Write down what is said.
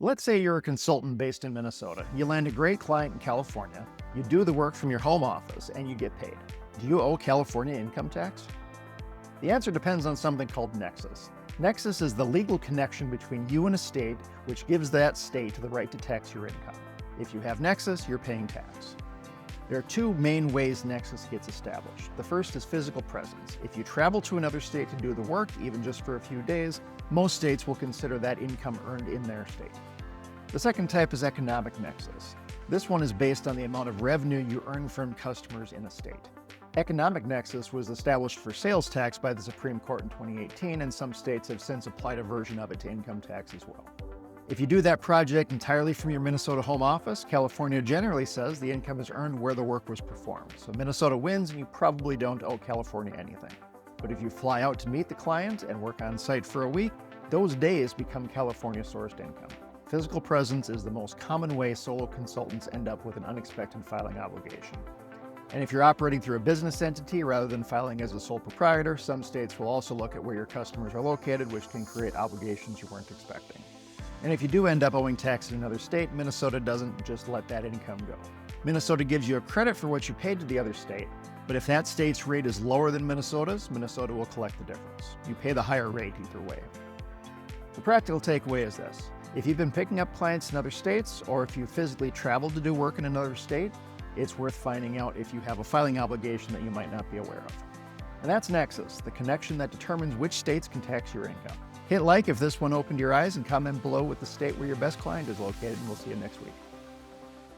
Let's say you're a consultant based in Minnesota. You land a great client in California, you do the work from your home office, and you get paid. Do you owe California income tax? The answer depends on something called Nexus. Nexus is the legal connection between you and a state, which gives that state the right to tax your income. If you have Nexus, you're paying tax. There are two main ways Nexus gets established. The first is physical presence. If you travel to another state to do the work, even just for a few days, most states will consider that income earned in their state. The second type is economic nexus. This one is based on the amount of revenue you earn from customers in a state. Economic nexus was established for sales tax by the Supreme Court in 2018, and some states have since applied a version of it to income tax as well. If you do that project entirely from your Minnesota home office, California generally says the income is earned where the work was performed. So Minnesota wins and you probably don't owe California anything. But if you fly out to meet the client and work on site for a week, those days become California-sourced income. Physical presence is the most common way solo consultants end up with an unexpected filing obligation. And if you're operating through a business entity rather than filing as a sole proprietor, some states will also look at where your customers are located, which can create obligations you weren't expecting. And if you do end up owing tax in another state, Minnesota doesn't just let that income go. Minnesota gives you a credit for what you paid to the other state, but if that state's rate is lower than Minnesota's, Minnesota will collect the difference. You pay the higher rate either way. The practical takeaway is this. If you've been picking up clients in other states, or if you physically traveled to do work in another state, it's worth finding out if you have a filing obligation that you might not be aware of. And that's Nexus, the connection that determines which states can tax your income. Hit like if this one opened your eyes and comment below with the state where your best client is located, and we'll see you next week.